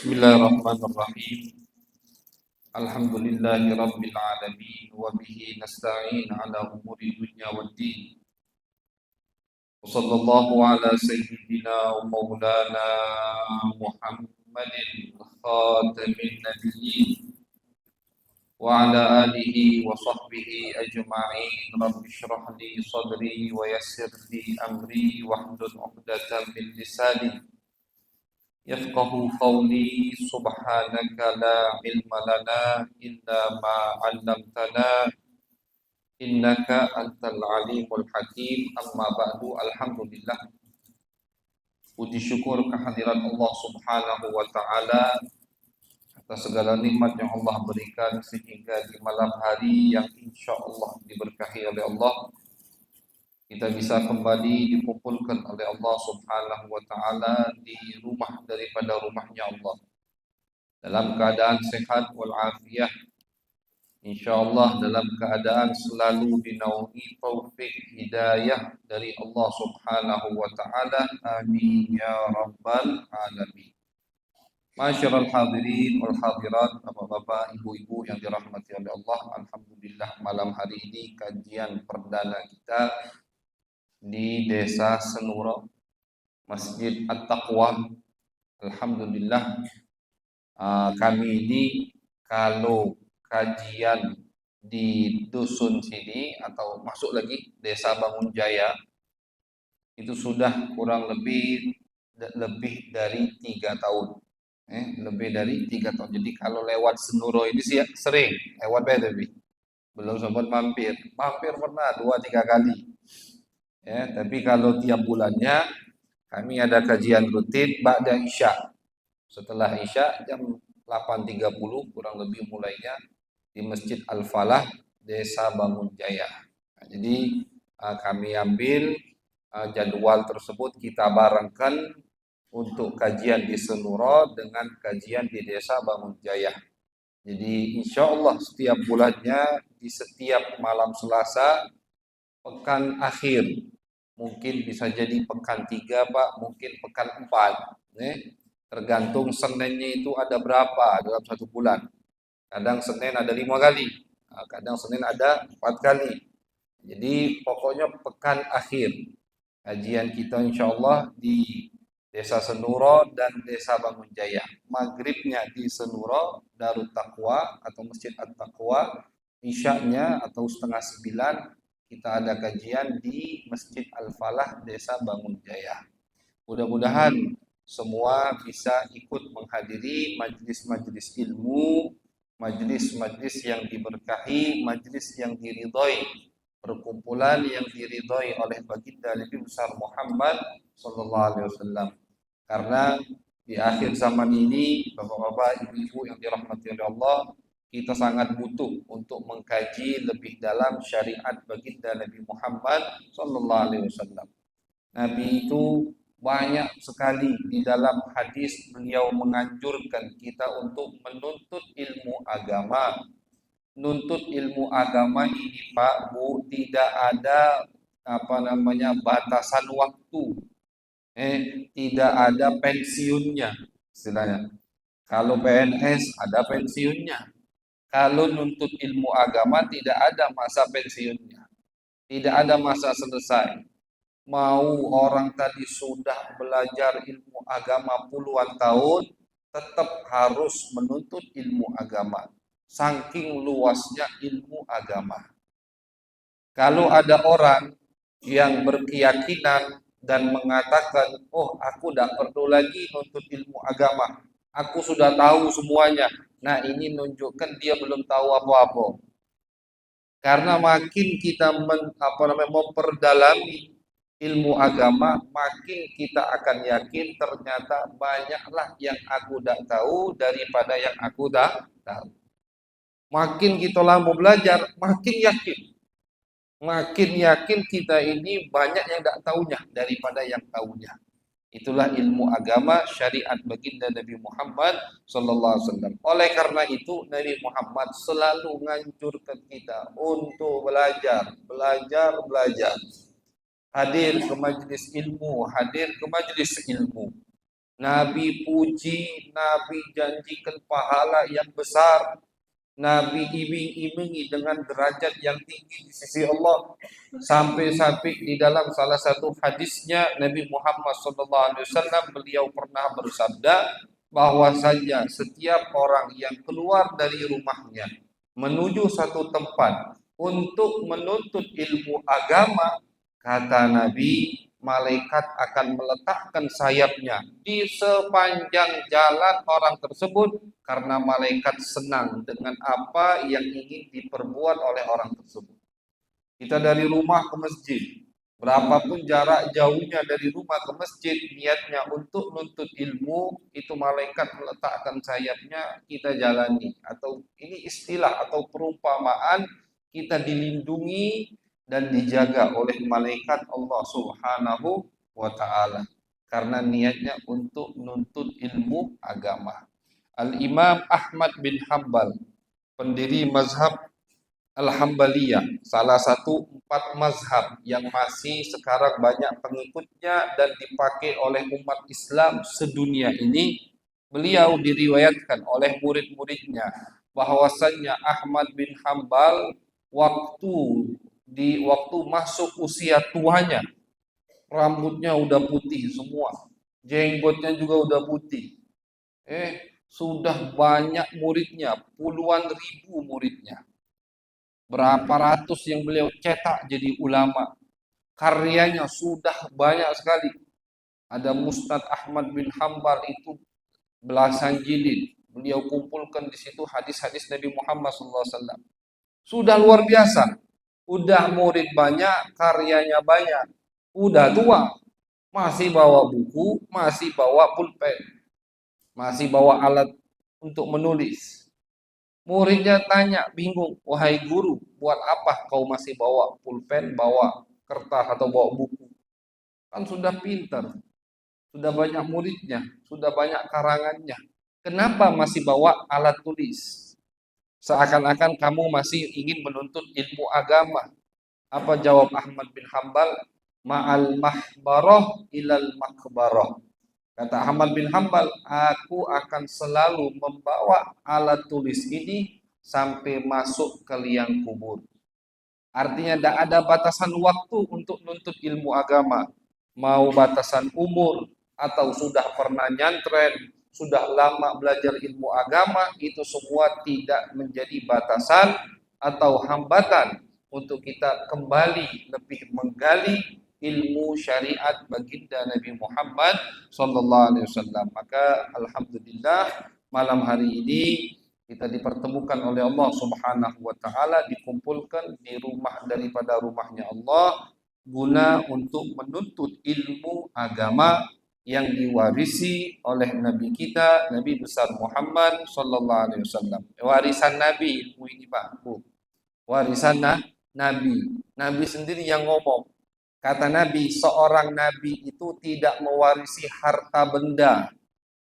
Bismillahirrahmanirrahim. Alhamdulillahi rabbil alamin wa bihi nasta'in ala umuri dunya waddin. Wa sallallahu ala sayyidina wa maulana Muhammadin khatamin nabiyyin wa ala alihi wa sahbihi ajma'in. Rabbi shrah li sadri wa yassir li amri wahlul 'uqdatam min lisani يفقه قولي سبحانك لا علم لنا إلا ما علمتنا إنك أنت العليم الحكيم أما بعد الحمد لله. Puji syukur kehadirat Allah Subhanahu wa taala atas segala nikmat yang Allah berikan sehingga di malam hari yang insya Allah diberkahi oleh Allah kita bisa kembali dikumpulkan oleh Allah Subhanahu wa taala di rumah daripada rumahnya Allah dalam keadaan sehat walafiat, insyaallah dalam keadaan selalu dinaungi taufik hidayah dari Allah Subhanahu wa taala. Amin ya rabbal alamin. Masyarul hadirin wal hadirat, bapak-bapak, ibu-ibu yang dirahmati oleh Allah, alhamdulillah malam hari ini kajian perdana kita di Desa Senuro, Masjid At-Taqwa. Alhamdulillah, kami ini kalau kajian di dusun sini atau masuk lagi Desa Bangun Jaya itu sudah kurang lebih dari 3 tahun. Lebih dari 3 tahun. Jadi kalau lewat Senuro ini sih sering lewat tapi belum sempat mampir pernah 2-3 kali. Tapi kalau tiap bulannya kami ada kajian rutin ba'da Isya. Setelah Isya jam 8.30 kurang lebih mulainya di Masjid Al-Falah Desa Bangun Jaya. Jadi kami ambil jadwal tersebut, kita barengkan untuk kajian di Senuro dengan kajian di Desa Bangun Jaya. Jadi insya Allah setiap bulannya di setiap malam Selasa pekan akhir, mungkin bisa jadi pekan 3 Pak, mungkin pekan 4, tergantung Seninnya itu ada berapa dalam satu bulan. Kadang Senin ada 5 kali, kadang Senin ada 4 kali. Jadi pokoknya pekan akhir kajian kita insya Allah di Desa Senuro dan Desa Bangun Jaya. Maghribnya di Senuro Darut Taqwa atau Masjid At-Taqwa, isyanya atau 8:30 kita ada kajian di Masjid Al-Falah Desa Bangun Jaya. Mudah-mudahan semua bisa ikut menghadiri majelis-majelis ilmu, majelis-majelis yang diberkahi, majelis yang diridhoi, perkumpulan yang diridhoi oleh baginda Nabi besar Muhammad sallallahu alaihi wasallam. Karena di akhir zaman ini, bapak-bapak, ibu-ibu yang dirahmati oleh Allah, kita sangat butuh untuk mengkaji lebih dalam syariat baginda Nabi Muhammad sallallahu alaihi wasallam. Nabi itu banyak sekali di dalam hadis beliau menganjurkan kita untuk menuntut ilmu agama. Nuntut ilmu agama ini Pak, Bu, tidak ada batasan waktu. Tidak ada pensiunnya istilahnya. Kalau PNS ada pensiunnya. Kalau nuntut ilmu agama tidak ada masa pensiunnya. Tidak ada masa selesai. Mau orang tadi sudah belajar ilmu agama puluhan tahun, tetap harus menuntut ilmu agama. Saking luasnya ilmu agama. Kalau ada orang yang berkeyakinan dan mengatakan, oh aku tidak perlu lagi nuntut ilmu agama, aku sudah tahu semuanya. Nah ini menunjukkan dia belum tahu apa-apa. Karena makin kita memperdalami ilmu agama, makin kita akan yakin ternyata banyaklah yang aku tidak tahu daripada yang aku dah tahu. Makin kita lama belajar, makin yakin. Makin yakin kita ini banyak yang tidak tahunya daripada yang tahunya. Itulah ilmu agama syariat baginda Nabi Muhammad sallallahu alaihi wasallam. Oleh karena itu Nabi Muhammad selalu menganjurkan kita untuk belajar. Hadir ke majelis ilmu, hadir ke majelis ilmu. Nabi puji, Nabi janjikan pahala yang besar, Nabi iming-imingi dengan derajat yang tinggi di sisi Allah. Sampai-sampai di dalam salah satu hadisnya Nabi Muhammad SAW beliau pernah bersabda bahwasanya setiap orang yang keluar dari rumahnya menuju satu tempat untuk menuntut ilmu agama, kata Nabi, malaikat akan meletakkan sayapnya di sepanjang jalan orang tersebut karena malaikat senang dengan apa yang ingin diperbuat oleh orang tersebut. Kita dari rumah ke masjid, berapapun jarak jauhnya dari rumah ke masjid, niatnya untuk nuntut ilmu, itu malaikat meletakkan sayapnya, kita jalani. Atau ini istilah atau perumpamaan, kita dilindungi dan dijaga oleh malaikat Allah Subhanahu wa Ta'ala karena niatnya untuk nuntut ilmu agama. Al-Imam Ahmad bin Hanbal, pendiri mazhab Al-Hambaliyah, salah satu 4 mazhab yang masih sekarang banyak pengikutnya dan dipakai oleh umat Islam sedunia ini. Beliau diriwayatkan oleh murid-muridnya bahwasannya Ahmad bin Hanbal waktu waktu masuk usia tuanya, rambutnya udah putih semua, jenggotnya juga udah putih. Sudah banyak muridnya, puluhan ribu muridnya. Berapa ratus yang beliau cetak jadi ulama. Karyanya sudah banyak sekali. Ada Musnad Ahmad bin Hanbal itu belasan jilid. Beliau kumpulkan di situ hadis-hadis Nabi Muhammad SAW. Sudah luar biasa. Udah murid banyak, karyanya banyak. Udah tua, masih bawa buku, masih bawa pulpen, masih bawa alat untuk menulis. Muridnya tanya, bingung, wahai guru, buat apa kau masih bawa pulpen, bawa kertas atau bawa buku? Kan sudah pintar, sudah banyak muridnya, sudah banyak karangannya. Kenapa masih bawa alat tulis? Seakan-akan kamu masih ingin menuntut ilmu agama. Apa jawab Ahmad bin Hanbal? Ma'al mahbarah ilal makbarah. Kata Ahmad bin Hanbal, aku akan selalu membawa alat tulis ini sampai masuk ke liang kubur. Artinya tidak ada batasan waktu untuk nuntut ilmu agama. Mau batasan umur atau sudah pernah nyantren, sudah lama belajar ilmu agama, itu semua tidak menjadi batasan atau hambatan untuk kita kembali lebih menggali ilmu syariat baginda Nabi Muhammad SAW. Maka alhamdulillah malam hari ini kita dipertemukan oleh Allah Subhanahu wa taala, dikumpulkan di rumah daripada rumahnya Allah guna untuk menuntut ilmu agama yang diwarisi oleh Nabi kita, Nabi besar Muhammad sallallahu alaihi wasallam. Warisan Nabi ilmu ini, Pak. Warisan Nabi. Nabi sendiri yang ngomong. Kata Nabi, seorang nabi itu tidak mewarisi harta benda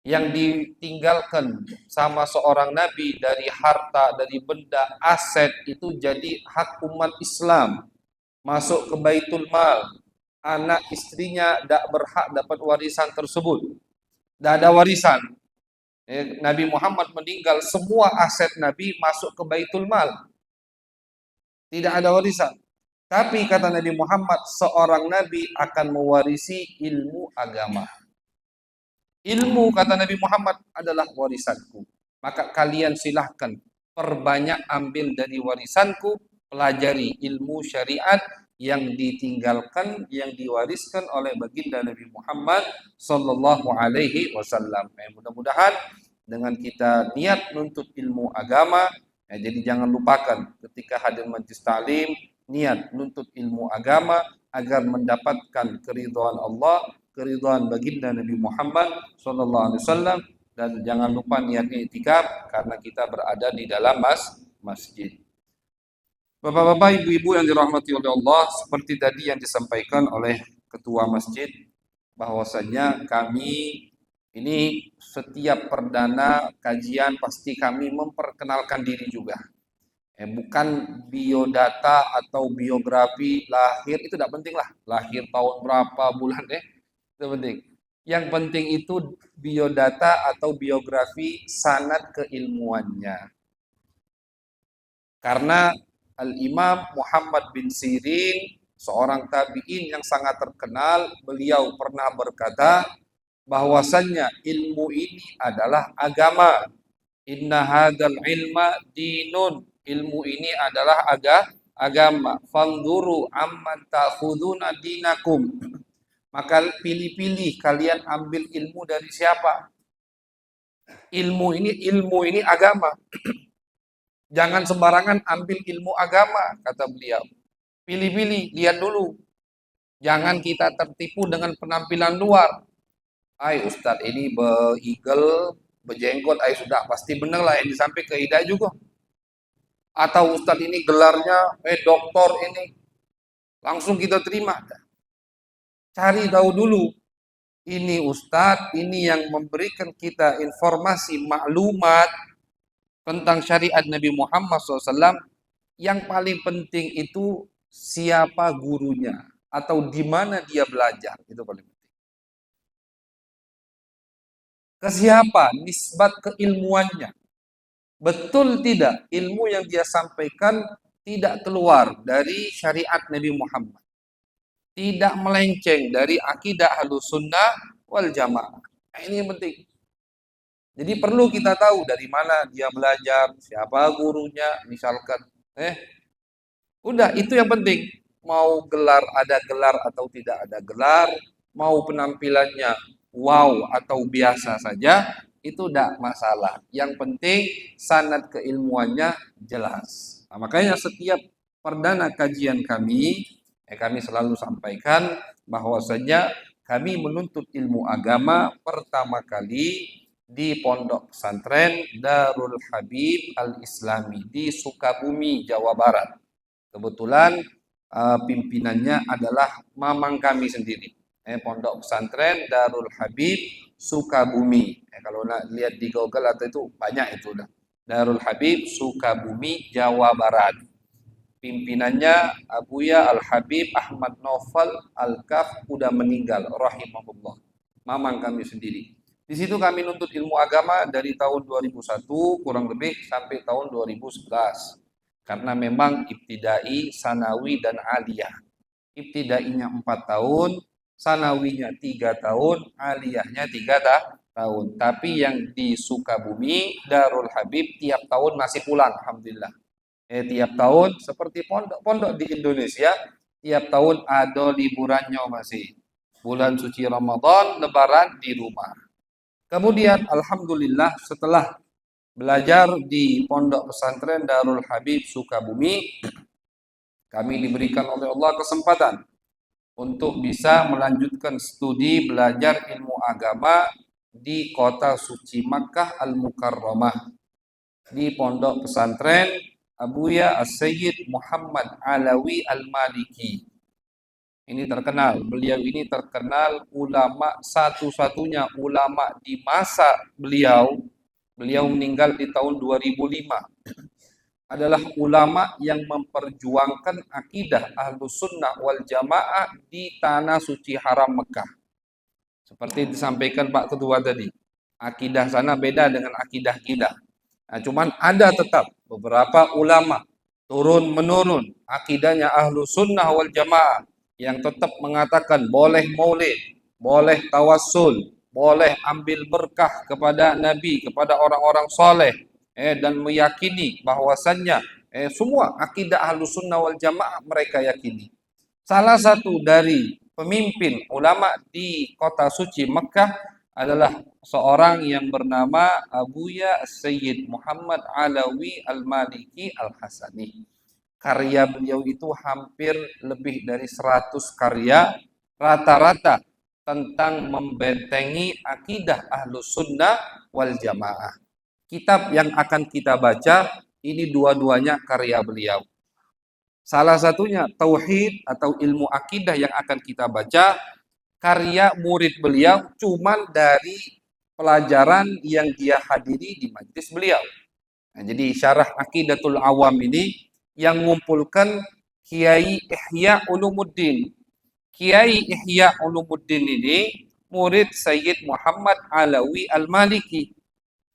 yang ditinggalkan sama seorang nabi dari harta, dari benda, aset itu jadi hak umat Islam. Masuk ke Baitul Mal, anak istrinya tidak berhak dapat warisan tersebut. Tidak ada warisan. Nabi Muhammad meninggal, semua aset Nabi masuk ke Baitul Mal. Tidak ada warisan. Tapi kata Nabi Muhammad, seorang nabi akan mewarisi ilmu agama. Ilmu, kata Nabi Muhammad, adalah warisanku. Maka kalian silahkan perbanyak ambil dari warisanku, pelajari ilmu syariat yang ditinggalkan, yang diwariskan oleh baginda Nabi Muhammad sallallahu alaihi wasallam. Mudah-mudahan dengan kita niat nuntut ilmu agama, jadi jangan lupakan ketika hadir majlis taklim, niat nuntut ilmu agama agar mendapatkan keridhaan Allah, keridhaan baginda Nabi Muhammad SAW, dan jangan lupa niatnya itikaf karena kita berada di dalam masjid. Bapak-bapak, ibu-ibu yang dirahmati oleh Allah, seperti tadi yang disampaikan oleh ketua masjid, bahwasanya kami ini setiap perdana kajian pasti kami memperkenalkan diri juga. Bukan biodata atau biografi lahir, itu tidak penting lah. Lahir tahun berapa, bulan itu penting. Yang penting itu biodata atau biografi sanad keilmuannya. Karena Al-Imam Muhammad bin Sirin, seorang tabi'in yang sangat terkenal, beliau pernah berkata bahwasannya ilmu ini adalah agama. Inna hadzal ilma dinun. Ilmu ini adalah agama. Fanzuru amman ta'khuduna dinakum. Maka pilih-pilih kalian ambil ilmu dari siapa? Ilmu ini agama. Jangan sembarangan ambil ilmu agama, kata beliau. Pilih-pilih, lihat dulu. Jangan kita tertipu dengan penampilan luar. Ay Ustadz ini beigel, bejenggot, ay sudah pasti bener lah yang disampaikan ke Hidayah juga. Atau Ustadz ini gelarnya, doktor ini. Langsung kita terima. Cari tahu dulu. Ini Ustadz, ini yang memberikan kita informasi, maklumat tentang syariat Nabi Muhammad SAW. Yang paling penting itu siapa gurunya atau di mana dia belajar, itu paling penting. Ke siapa? Nisbat keilmuannya. Betul tidak ilmu yang dia sampaikan tidak keluar dari syariat Nabi Muhammad, tidak melenceng dari akidah Ahlussunnah wal Jamaah. Nah, ini yang penting. Jadi perlu kita tahu dari mana dia belajar, siapa gurunya, misalkan. Udah itu yang penting. Mau gelar ada gelar atau tidak ada gelar, mau penampilannya wow atau biasa saja, itu tidak masalah. Yang penting sanad keilmuannya jelas. Nah, makanya setiap perdana kajian kami selalu sampaikan bahwasanya kami menuntut ilmu agama pertama kali di Pondok Pesantren Darul Habib Al-Islami di Sukabumi, Jawa Barat. Kebetulan pimpinannya adalah mamang kami sendiri. Pondok Pesantren Darul Habib Sukabumi. Kalau lihat di Google atau itu banyak itu udah. Darul Habib Sukabumi, Jawa Barat. Pimpinannya Abuya Al-Habib Ahmad Naufal Al-Kaf udah meninggal rahimahullah. Mamang kami sendiri. Di situ kami nuntut ilmu agama dari tahun 2001 kurang lebih sampai tahun 2011. Karena memang ibtidai, sanawi, dan aliyah. Ibtidainya 4 tahun, sanawinya 3 tahun, aliyahnya 3 tahun. Tapi yang di Sukabumi, Darul Habib tiap tahun masih pulang, alhamdulillah. Tiap tahun seperti pondok-pondok di Indonesia, tiap tahun ada liburannya masih. Bulan suci Ramadan, lebaran di rumah. Kemudian alhamdulillah setelah belajar di Pondok Pesantren Darul Habib Sukabumi, kami diberikan oleh Allah kesempatan untuk bisa melanjutkan studi belajar ilmu agama di kota suci Makkah Al-Mukarramah di Pondok Pesantren Abuya As-Sayyid Muhammad Alawi Al-Maliki. Ini terkenal, beliau ini terkenal ulama satu-satunya ulama di masa beliau. Beliau meninggal di tahun 2005. Adalah ulama yang memperjuangkan akidah Ahlus Sunnah wal Jamaah di tanah suci haram Mekah. Seperti disampaikan Pak Ketua tadi, akidah sana beda dengan akidah kita. Nah, cuman ada tetap beberapa ulama turun menurun akidahnya Ahlus Sunnah wal Jamaah yang tetap mengatakan boleh maulid, boleh tawassul, boleh ambil berkah kepada Nabi, kepada orang-orang soleh, dan meyakini bahwasannya semua akidah Ahlus Sunnah wal Jamaah mereka yakini. Salah satu dari pemimpin ulama di kota suci Mekah adalah seorang yang bernama Abuya Sayyid Muhammad Alawi Al-Maliki Al-Hasani. Karya beliau itu hampir lebih dari 100 karya, rata-rata tentang membentengi akidah Ahlus Sunnah wal Jamaah. Kitab yang akan kita baca ini dua-duanya karya beliau. Salah satunya Tauhid atau ilmu akidah yang akan kita baca, karya murid beliau cuman dari pelajaran yang dia hadiri di majlis beliau. Nah, jadi syarah Aqidatul Awam ini yang mengumpulkan Kiai Ihya Ulumuddin. Kiai Ihya Ulumuddin ini murid Sayyid Muhammad Alawi Al-Maliki.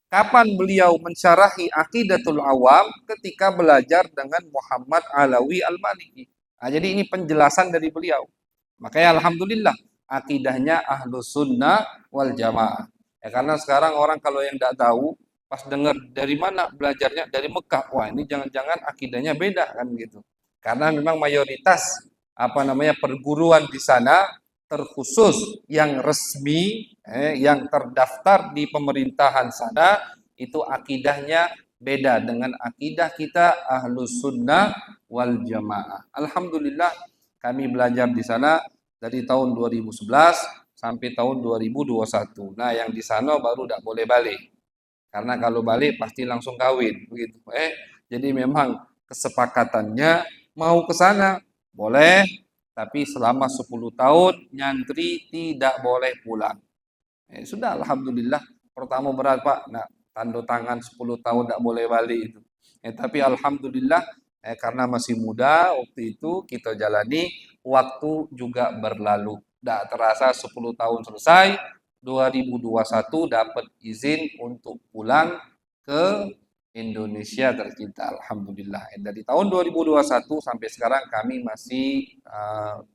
Kapan beliau mensyarahi Aqidatul Awam? Ketika belajar dengan Muhammad Alawi Al-Maliki. Nah, jadi ini penjelasan dari beliau. Makanya alhamdulillah akidahnya Ahlus Sunnah wal Jamaah. Ya, karena sekarang orang kalau yang tidak tahu pas dengar dari mana belajarnya dari Mekah, wah ini jangan-jangan akidahnya beda kan gitu. Karena memang mayoritas perguruan di sana terkhusus yang resmi yang terdaftar di pemerintahan sana itu akidahnya beda dengan akidah kita Ahlus Sunnah wal Jamaah. Alhamdulillah kami belajar di sana dari tahun 2011 sampai tahun 2021. Nah, yang di sana baru tidak boleh balik. Karena kalau balik pasti langsung kawin begitu. Jadi memang kesepakatannya mau ke sana boleh, tapi selama 10 tahun nyantri tidak boleh pulang. Sudah alhamdulillah pertama berat Pak. Nah, tanda tangan 10 tahun tidak boleh balik itu. Tapi alhamdulillah karena masih muda waktu itu kita jalani, waktu juga berlalu. Tidak terasa 10 tahun selesai, 2021 dapat izin untuk pulang ke Indonesia tercinta. Alhamdulillah. Dari tahun 2021 sampai sekarang kami masih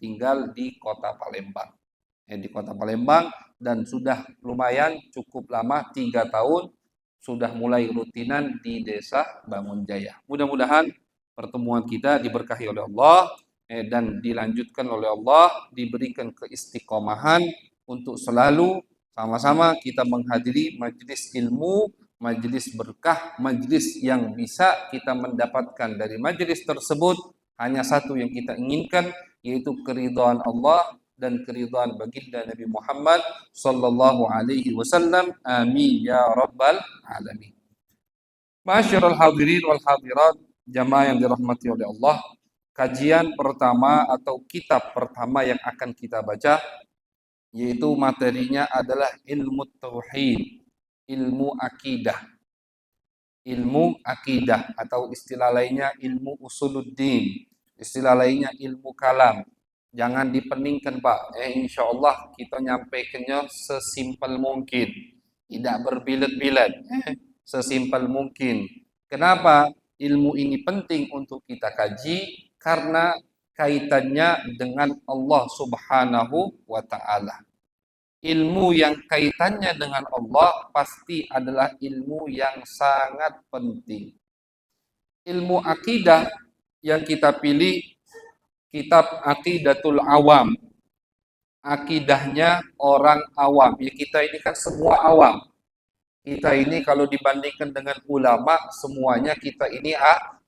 tinggal di Kota Palembang. Di Kota Palembang dan sudah lumayan cukup lama 3 tahun sudah mulai rutinan di Desa Bangun Jaya. Mudah-mudahan pertemuan kita diberkahi oleh Allah dan dilanjutkan oleh Allah, diberikan keistiqomahan untuk selalu sama-sama kita menghadiri majelis ilmu, majelis berkah, majelis yang bisa kita mendapatkan dari majelis tersebut hanya satu yang kita inginkan, yaitu keridhaan Allah dan keridhaan baginda Nabi Muhammad sallallahu alaihi wasallam. Amin ya rabbal alamin. Masyarul hadirin wal hadirat, jamaah yang dirahmati oleh Allah, kajian pertama atau kitab pertama yang akan kita baca yaitu materinya adalah ilmu tauhid, ilmu akidah. Ilmu akidah atau istilah lainnya ilmu usuluddin, istilah lainnya ilmu kalam. Jangan dipeningkan Pak. Insya Allah kita nyampaikannya sesimpel mungkin, tidak berbilet-bilet. Sesimpel mungkin. Kenapa ilmu ini penting untuk kita kaji? Karena kaitannya dengan Allah Subhanahu wa Ta'ala. Ilmu yang kaitannya dengan Allah pasti adalah ilmu yang sangat penting. Ilmu akidah yang kita pilih kitab Aqidatul Awam. Akidahnya orang awam. Ya, kita ini kan semua awam. Kita ini kalau dibandingkan dengan ulama, semuanya kita ini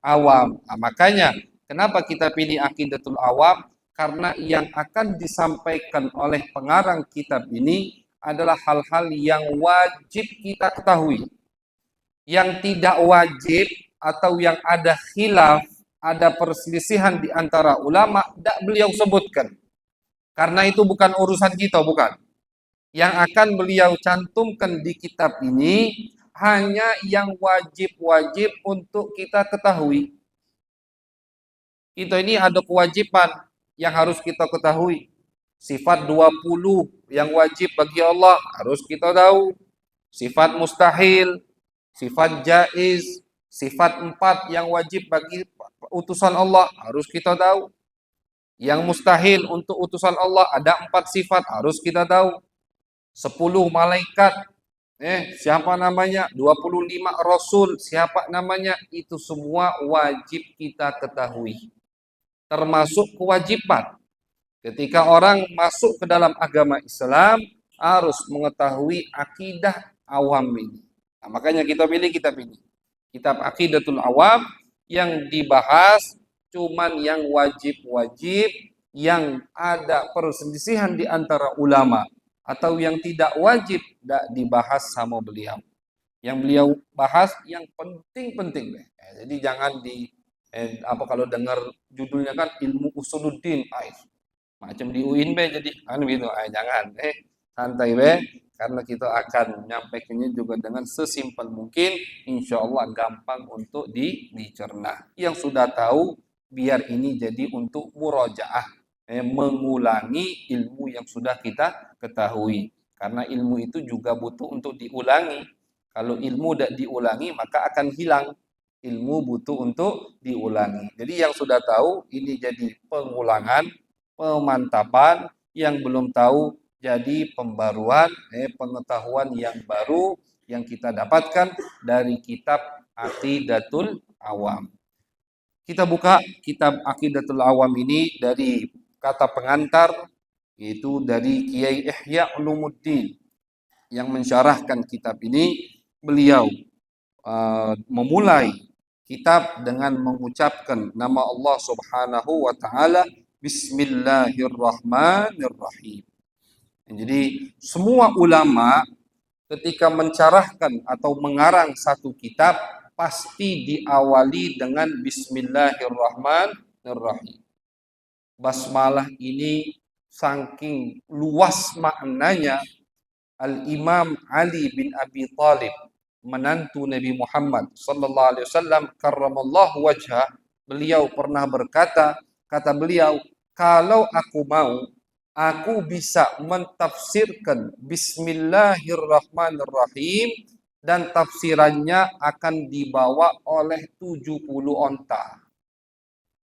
awam. Nah, makanya kenapa kita pilih Aqidatul Awam? Karena yang akan disampaikan oleh pengarang kitab ini adalah hal-hal yang wajib kita ketahui. Yang tidak wajib atau yang ada khilaf, ada perselisihan di antara ulama, tidak beliau sebutkan. Karena itu bukan urusan kita, bukan. Yang akan beliau cantumkan di kitab ini hanya yang wajib-wajib untuk kita ketahui. Kita ini ada kewajiban yang harus kita ketahui. Sifat 20 yang wajib bagi Allah harus kita tahu. Sifat mustahil, sifat jaiz, sifat 4 yang wajib bagi utusan Allah harus kita tahu. Yang mustahil untuk utusan Allah ada 4 sifat harus kita tahu. 10 malaikat, siapa namanya? 25 rasul, siapa namanya? Itu semua wajib kita ketahui. Termasuk kewajiban. Ketika orang masuk ke dalam agama Islam harus mengetahui akidah awam ini. Nah, makanya kita pilih kitab Aqidatul Awam yang dibahas cuman yang wajib-wajib, yang ada perselisihan di antara ulama, atau yang tidak wajib tidak dibahas sama beliau. Yang beliau bahas yang penting-penting. Jadi jangan kalau dengar judulnya kan ilmu usuluddin, macam di UIN jadi gitu. Jangan, santai karena kita akan menyampaikannya juga dengan sesimpel mungkin, insya Allah gampang untuk dicerna. Yang sudah tahu biar ini jadi untuk murojaah, mengulangi ilmu yang sudah kita ketahui. Karena ilmu itu juga butuh untuk diulangi. Kalau ilmu tidak diulangi maka akan hilang. Ilmu butuh untuk diulangi. Jadi yang sudah tahu ini jadi pengulangan, pemantapan, yang belum tahu jadi pembaruan, pengetahuan yang baru yang kita dapatkan dari kitab Aqidatul Awam. Kita buka kitab Aqidatul Awam ini dari kata pengantar, yaitu dari Kiai Ihya Ulumuddin yang mensyarahkan kitab ini. Beliau memulai kitab dengan mengucapkan nama Allah Subhanahu wa taala, Bismillahirrahmanirrahim. Jadi semua ulama ketika mencarahkan atau mengarang satu kitab pasti diawali dengan Bismillahirrahmanirrahim. Basmalah ini saking luas maknanya, Al-Imam Ali bin Abi Thalib, menantu Nabi Muhammad sallallahu alaihi wasallam karramallahu wajhah, beliau pernah berkata, kata beliau, kalau aku mau, aku bisa mentafsirkan Bismillahirrahmanirrahim dan tafsirannya akan dibawa oleh 70 onta.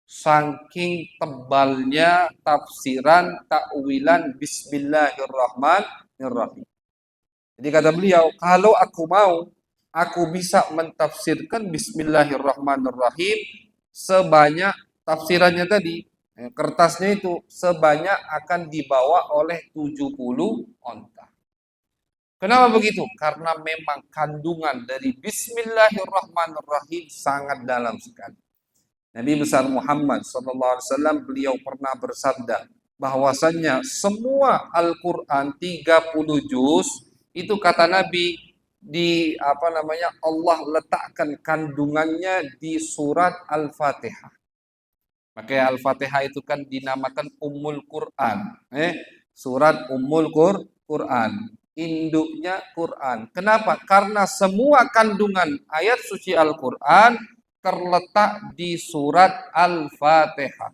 Saking tebalnya tafsiran takwilan Bismillahirrahmanirrahim. Jadi kata beliau, kalau aku mau, aku bisa mentafsirkan Bismillahirrahmanirrahim sebanyak tafsirannya tadi. Kertasnya itu sebanyak akan dibawa oleh 70 onta. Kenapa begitu? Karena memang kandungan dari Bismillahirrahmanirrahim sangat dalam sekali. Nabi besar Muhammad SAW beliau pernah bersabda bahwasannya semua Al-Quran 30 juz itu kata Nabi Allah letakkan kandungannya di surat Al-Fatihah. Makanya Al-Fatihah itu kan dinamakan Ummul Quran. Surat Ummul Quran. Induknya Quran. Kenapa? Karena semua kandungan ayat suci Al-Quran terletak di surat Al-Fatihah.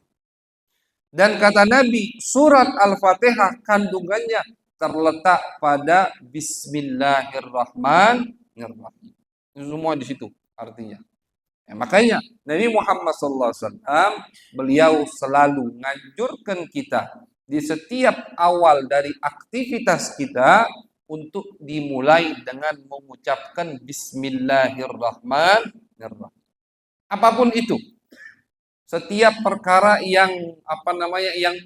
Dan kata Nabi, surat Al-Fatihah kandungannya terletak pada Bismillahirrahmanirrahim. Semua di situ artinya. Makanya Nabi Muhammad SAW beliau selalu menganjurkan kita di setiap awal dari aktivitas kita untuk dimulai dengan mengucapkan Bismillahirrahmanirrahim. Apapun itu, setiap perkara yang yang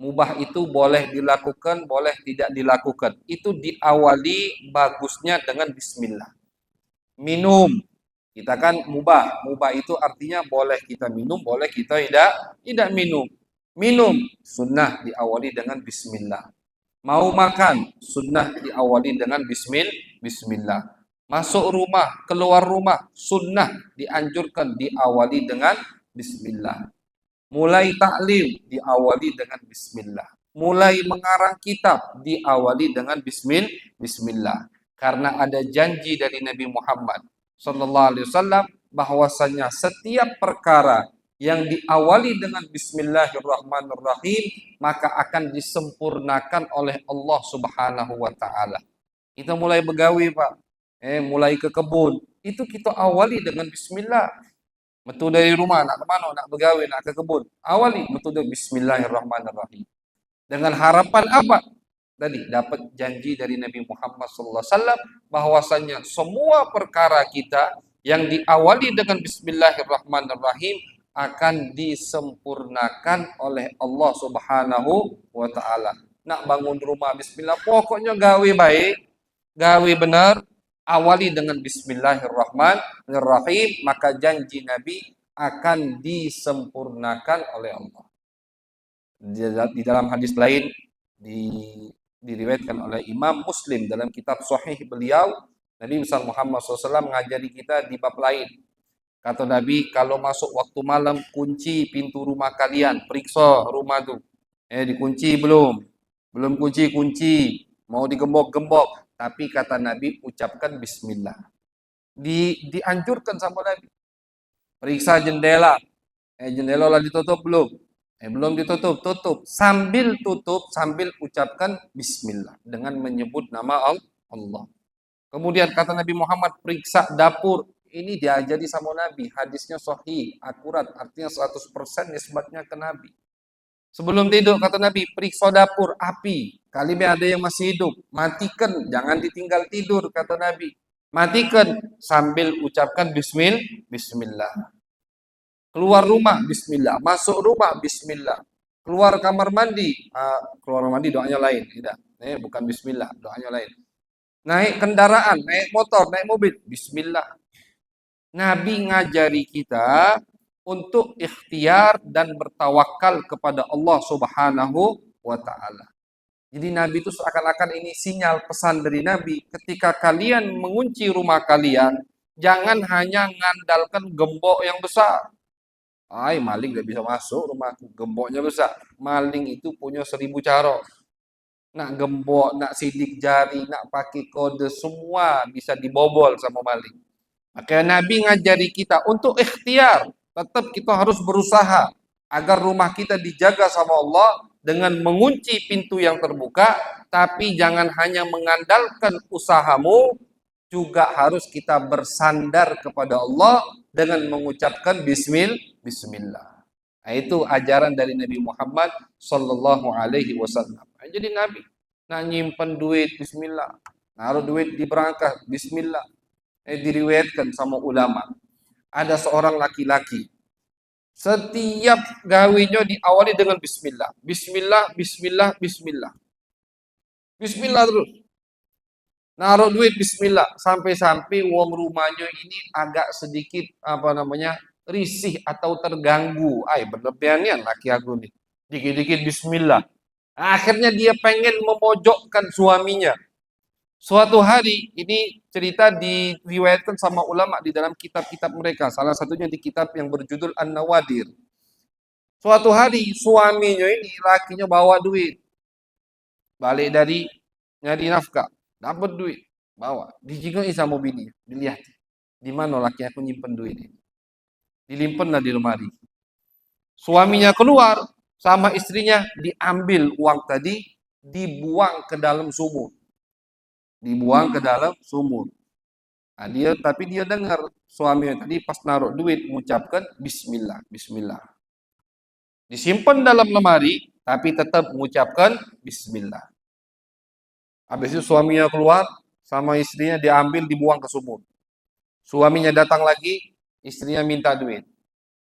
mubah itu boleh dilakukan, boleh tidak dilakukan. Itu diawali bagusnya dengan Bismillah. Minum, kita kan mubah itu artinya boleh kita minum, boleh kita tidak minum. Minum sunnah diawali dengan Bismillah. Mau makan sunnah diawali dengan Bismillah. Masuk rumah, keluar rumah sunnah dianjurkan diawali dengan Bismillah. Mulai taklim diawali dengan Bismillah. Mulai mengarang kitab diawali dengan Bismillah. Karena ada janji dari Nabi Muhammad sallallahu alaihi wasallam bahwasanya setiap perkara yang diawali dengan Bismillahirrahmanirrahim maka akan disempurnakan oleh Allah Subhanahu wa taala. Kita mulai begawi, Pak. Mulai ke kebun, itu kita awali dengan Bismillah. Metu dari rumah, nak kemana? Nak begawi, nak ke kebun. Awali metu dari Bismillahirrahmanirrahim. Dengan harapan apa? Tadi dapat janji dari Nabi Muhammad SAW bahwasanya semua perkara kita yang diawali dengan Bismillahirrahmanirrahim akan disempurnakan oleh Allah Subhanahu wa taala. Nak bangun rumah Bismillah, pokoknya gawe baik, gawe benar, awali dengan Bismillahirrahmanirrahim, maka janji Nabi akan disempurnakan oleh Allah. Di dalam hadis lain diriwayatkan oleh Imam Muslim dalam kitab Sahih beliau, Nabi besar Muhammad SAW mengajari kita di bab lain. Kata Nabi, kalau masuk waktu malam kunci pintu rumah kalian, periksa rumah itu. Dikunci belum? Belum kunci, mau digembok-gembok. Tapi kata Nabi, ucapkan Bismillah. Dianjurkan sama Nabi. Periksa jendela. Jendela lah ditutup belum? Belum ditutup, tutup. Sambil tutup, sambil ucapkan bismillah dengan menyebut nama Allah. Kemudian kata Nabi Muhammad, periksa dapur. Ini diajari sama Nabi, hadisnya sahih, akurat, artinya 100% nisbatnya ke Nabi. Sebelum tidur kata Nabi, periksa dapur, api. Kali ini ada yang masih hidup, matikan, jangan ditinggal tidur kata Nabi. Matikan sambil ucapkan bismillah. Keluar rumah, bismillah. Masuk rumah, bismillah. Keluar kamar mandi, keluar mandi doanya lain, tidak. Bukan bismillah, doanya lain. Naik kendaraan, naik motor, naik mobil, bismillah. Nabi ngajari kita untuk ikhtiar dan bertawakal kepada Allah Subhanahu wa taala. Jadi Nabi itu seakan-akan ini sinyal pesan dari Nabi, ketika kalian mengunci rumah kalian, jangan hanya mengandalkan gembok yang besar. Maling gak bisa masuk rumahku, gemboknya besar. Maling itu punya 1000 cara. Nak gembok, nak sidik jari, nak pakai kode, semua bisa dibobol sama maling. Maka Nabi ngajari kita untuk ikhtiar. Tetap kita harus berusaha agar rumah kita dijaga sama Allah dengan mengunci pintu yang terbuka. Tapi jangan hanya mengandalkan usahamu, juga harus kita bersandar kepada Allah dengan mengucapkan bismillah. Nah, itu ajaran dari Nabi Muhammad sallallahu alaihi wasallam. Jadi Nabi nak nyimpen duit bismillah, naruh duit di berangkas bismillah. Diriwayatkan sama ulama, ada seorang laki-laki setiap gawinya diawali dengan bismillah, bismillah terus. Naruh duit bismillah sampai-sampai uang rumahnya ini agak sedikit risih atau terganggu. Berlebihan laki aku nih. Dikit-dikit bismillah. Akhirnya dia pengen memojokkan suaminya. Suatu hari, ini cerita diriwayatkan sama ulama di dalam kitab-kitab mereka. Salah satunya di kitab yang berjudul An-Nawadir. Suatu hari suaminya ini, lakinya bawa duit. Balik dari nyari nafkah. Dapat duit, bawa. Dijingoi sama bini, dilihat. Di mana laki aku nyimpen duit ini? Dilimpanlah di lemari. Suaminya keluar sama istrinya, diambil uang tadi, dibuang ke dalam sumur. Nah, tapi dia dengar suaminya tadi pas naruh duit mengucapkan bismillah. Disimpan dalam lemari, tapi tetap mengucapkan bismillah. Habis itu suaminya keluar, sama istrinya diambil, dibuang ke sumur. Suaminya datang lagi, istrinya minta duit.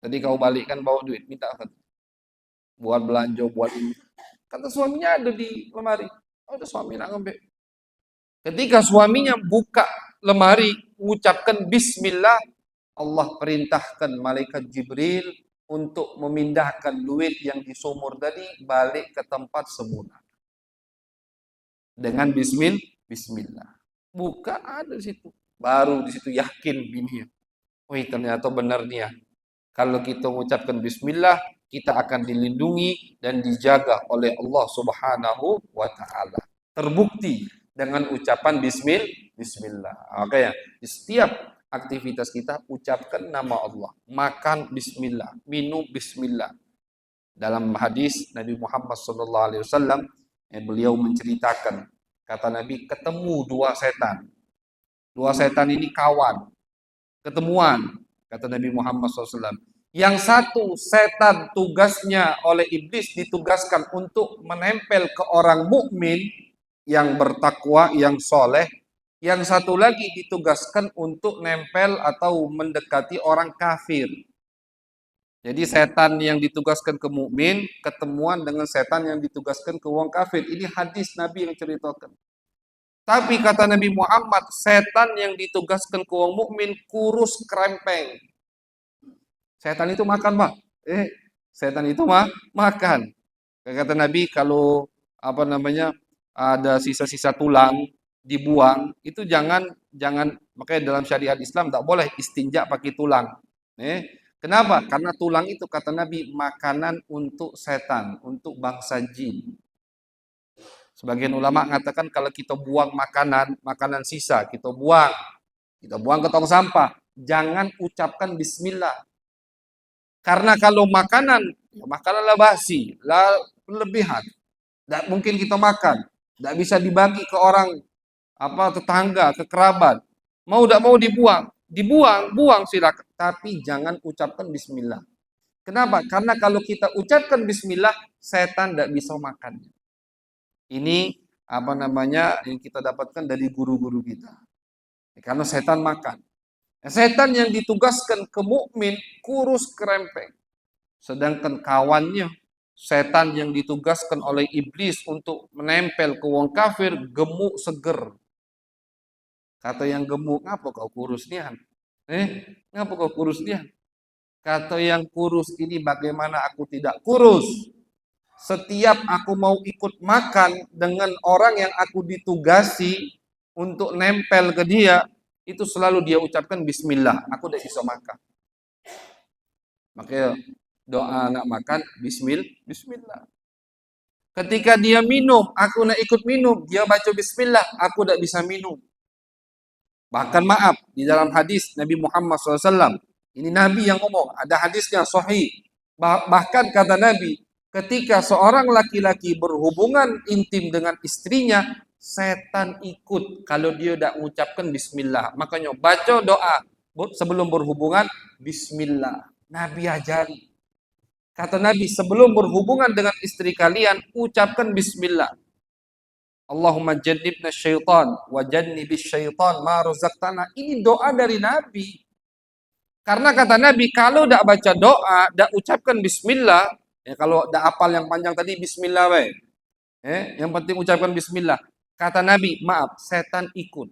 Tadi kau balikkan bawa duit, minta buat belanja, buat ini. Kata suaminya ada di lemari. Ada suami nak ngambil. Ketika suaminya buka lemari, mengucapkan bismillah, Allah perintahkan malaikat Jibril untuk memindahkan duit yang di sumur tadi balik ke tempat semula. Dengan bismillah. Buka ada di situ. Baru di situ yakin bininya. Ternyata benar nih ya. Kalau kita mengucapkan bismillah, kita akan dilindungi dan dijaga oleh Allah Subhanahu wa taala. Terbukti dengan ucapan bismillah. Oke ya. Di setiap aktivitas kita ucapkan nama Allah. Makan bismillah, minum bismillah. Dalam hadis Nabi Muhammad SAW, beliau menceritakan, kata Nabi, ketemu dua setan. Dua setan ini kawan, ketemuan, kata Nabi Muhammad SAW. Yang satu setan tugasnya oleh iblis ditugaskan untuk menempel ke orang mukmin yang bertakwa, yang soleh. Yang satu lagi ditugaskan untuk nempel atau mendekati orang kafir. Jadi setan yang ditugaskan ke mukmin ketemuan dengan setan yang ditugaskan ke orang kafir. Ini hadis Nabi yang ceritakan. Tapi kata Nabi Muhammad, setan yang ditugaskan ke orang mukmin kurus krempeng. Setan itu makan, Pak. Setan itu makan. Kata Nabi, kalau ada sisa-sisa tulang dibuang, itu jangan makanya dalam syariat Islam tak boleh istinja pakai tulang. Kenapa? Karena tulang itu kata Nabi makanan untuk setan, untuk bangsa jin. Sebagian ulama mengatakan kalau kita buang makanan sisa, kita buang ke tong sampah, jangan ucapkan bismillah. Karena kalau makanan, ya makananlah basi, lah berlebihan. Tidak mungkin kita makan, tidak bisa dibagi ke orang tetangga, ke kerabat. Mau tidak mau dibuang, buang silakan. Tapi jangan ucapkan bismillah. Kenapa? Karena kalau kita ucapkan bismillah, setan tidak bisa makan. Ini yang kita dapatkan dari guru-guru kita. Karena setan makan. Setan yang ditugaskan ke mukmin kurus kerempeng. Sedangkan kawannya, setan yang ditugaskan oleh iblis untuk menempel ke wong kafir, gemuk seger. Kata yang gemuk, ngapa kau kurus nian? Ngapa kau kurus nian? Kata yang kurus ini, bagaimana aku tidak kurus? Setiap aku mau ikut makan dengan orang yang aku ditugasi untuk nempel ke dia, itu selalu dia ucapkan bismillah. Aku udah bisa makan. Makanya doa nak makan bismillah. Ketika dia minum, aku nak ikut minum, dia baca bismillah, aku tidak bisa minum. Bahkan maaf, di dalam hadis Nabi Muhammad SAW, ini Nabi yang ngomong, ada hadisnya sahih. Bahkan kata Nabi, ketika seorang laki-laki berhubungan intim dengan istrinya, setan ikut kalau dia tidak mengucapkan bismillah. Makanya baca doa sebelum berhubungan, bismillah. Nabi ajari. Kata Nabi, sebelum berhubungan dengan istri kalian, ucapkan bismillah. Allahumma jannibna syaitan wa jannibis syaitan ma razaqtana. Ini doa dari Nabi. Karena kata Nabi, kalau tidak baca doa, tidak ucapkan bismillah, ya kalau tidak apal yang panjang tadi, bismillah, yang penting ucapkan bismillah. Kata Nabi, maaf, setan ikut.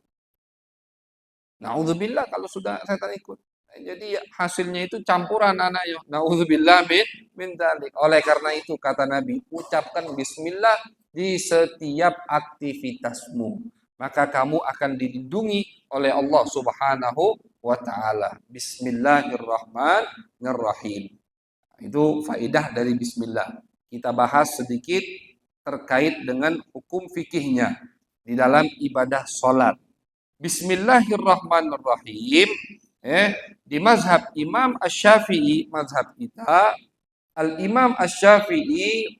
Na'udzubillah kalau sudah setan ikut. Jadi hasilnya itu campuran anaknya. Na'udzubillah min dzalik. Oleh karena itu kata Nabi, ucapkan bismillah di setiap aktivitasmu. Maka kamu akan dilindungi oleh Allah Subhanahu wa taala. Bismillahirrahmanirrahim. Itu faidah dari bismillah. Kita bahas sedikit terkait dengan hukum fikihnya di dalam ibadah salat. Bismillahirrahmanirrahim. Di mazhab Imam Asy-Syafi'i, mazhab kita, Al-Imam Asy-Syafi'i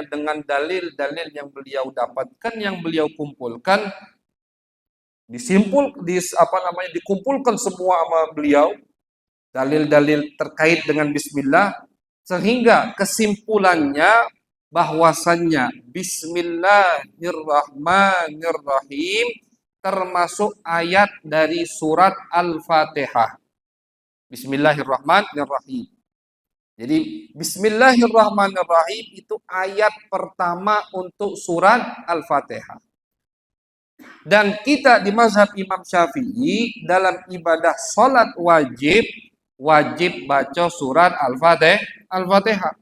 dengan dalil-dalil yang beliau dapatkan, yang beliau kumpulkan, dikumpulkan semua sama beliau dalil-dalil terkait dengan bismillah, sehingga kesimpulannya bahwasannya bismillahirrahmanirrahim termasuk ayat dari surat Al-Fatihah. Bismillahirrahmanirrahim. Jadi bismillahirrahmanirrahim itu ayat pertama untuk surat Al-Fatihah. Dan kita di mazhab Imam Syafi'i dalam ibadah salat wajib baca surat Al-Fatihah.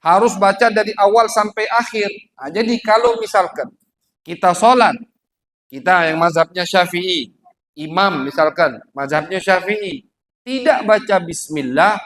Harus baca dari awal sampai akhir. Nah, jadi kalau misalkan kita salat, kita yang mazhabnya Syafi'i, imam misalkan mazhabnya Syafi'i, tidak baca bismillah,